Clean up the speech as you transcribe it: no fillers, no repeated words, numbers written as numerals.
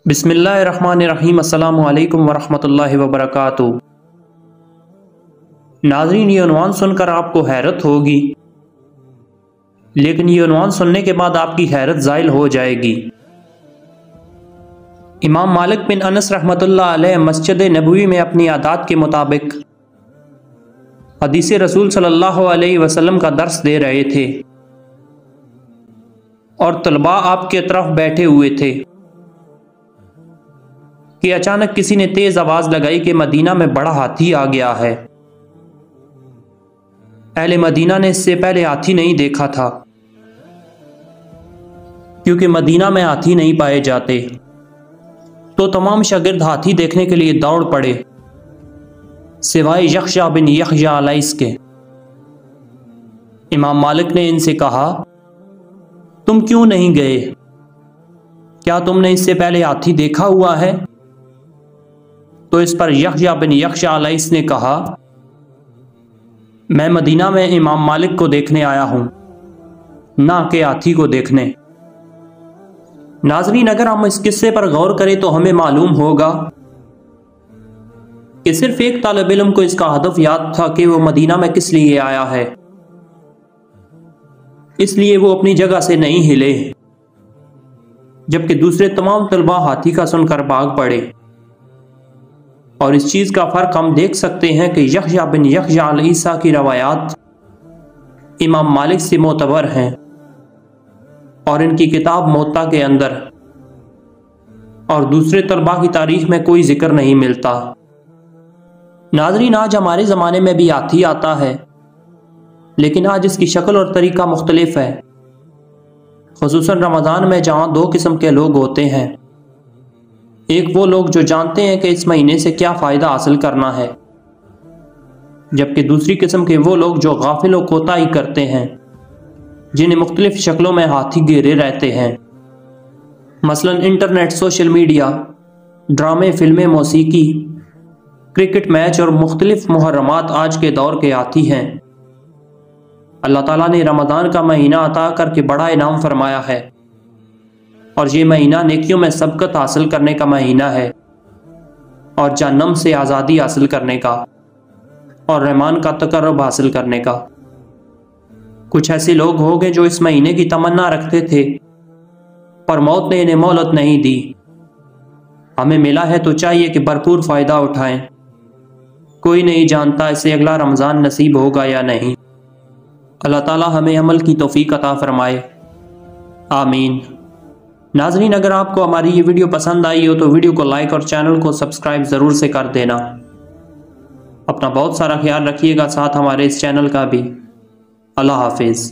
बिस्मिल्लाहिर्रहमानिर्रहीम। अस्सलामु अलैकुम वरहमतुल्लाहि वबरकातुहू। नाज़रीन, ये उन्वान सुनकर आपको हैरत होगी, लेकिन ये उन्वान सुनने के बाद आपकी हैरत ज़ाइल हो जाएगी। इमाम मालिक बिन अनस रहमतुल्लाह अलैह मस्जिद नबवी में अपनी आदत के मुताबिक हदीस रसूल सल्लल्लाहु अलैहि वसल्लम का दर्स दे रहे थे और तलबा आपके तरफ बैठे हुए थे कि अचानक किसी ने तेज आवाज लगाई कि मदीना में बड़ा हाथी आ गया है। अहले मदीना ने इससे पहले हाथी नहीं देखा था, क्योंकि मदीना में हाथी नहीं पाए जाते। तो तमाम शागिर्द हाथी देखने के लिए दौड़ पड़े, सिवाय यख्शा बिन यख्शा अलैस के। इमाम मालिक ने इनसे कहा, तुम क्यों नहीं गए? क्या तुमने इससे पहले हाथी देखा हुआ है? तो इस पर यख्शा बिन यख्शा अलैस ने कहा, मैं मदीना में इमाम मालिक को देखने आया हूं, ना कि हाथी को देखने। नाज़रीन, अगर हम इस किस्से पर गौर करें तो हमें मालूम होगा कि सिर्फ एक तालिब इल्म को इसका हदफ याद था कि वो मदीना में किस लिए आया है, इसलिए वो अपनी जगह से नहीं हिले, जबकि दूसरे तमाम तलबा हाथी का सुनकर भाग पड़े। और इस चीज़ का फ़र्क हम देख सकते हैं कि यख्शा बिन यख्शा अलैसा की रवायात इमाम मालिक से मोतबर हैं और इनकी किताब मुवत्ता के अंदर और दूसरे तलबा की तारीख में कोई जिक्र नहीं मिलता। नाज़रीन, आज हमारे ज़माने में भी हाथी आता है, लेकिन आज इसकी शक्ल और तरीका मुख्तलिफ है, खुसूसन रमज़ान में, जहाँ दो किस्म के लोग होते हैं। एक वो लोग जो जानते हैं कि इस महीने से क्या फ़ायदा हासिल करना है, जबकि दूसरी किस्म के वो लोग जो गाफिल और कोताही करते हैं, जिन्हें मुख्तलिफ शक्लों में हाथी घेरे रहते हैं। मसलन इंटरनेट, सोशल मीडिया, ड्रामे, फिल्में, मौसीकी, क्रिकेट मैच और मुख्तलिफ मुहर्रमात आज के दौर के हाथी हैं। अल्लाह ताला ने रमज़ान का महीना अता करके बड़ा इनाम फरमाया है, और ये महीना नेकियों में सबकत हासिल करने का महीना है और जहन्नम से आज़ादी हासिल करने का और रहमान का तकर्रुब हासिल करने का। कुछ ऐसे लोग होंगे जो इस महीने की तमन्ना रखते थे, पर मौत ने इन्हें मोहलत नहीं दी। हमें मिला है तो चाहिए कि भरपूर फ़ायदा उठाएं। कोई नहीं जानता इसे अगला रमज़ान नसीब होगा या नहीं। अल्लाह ताला हमें अमल की तौफीक अता फरमाए, आमीन। नाज़रीन, अगर आपको हमारी ये वीडियो पसंद आई हो तो वीडियो को लाइक और चैनल को सब्सक्राइब ज़रूर से कर देना। अपना बहुत सारा ख्याल रखिएगा, साथ हमारे इस चैनल का भी। अल्लाह हाफिज़।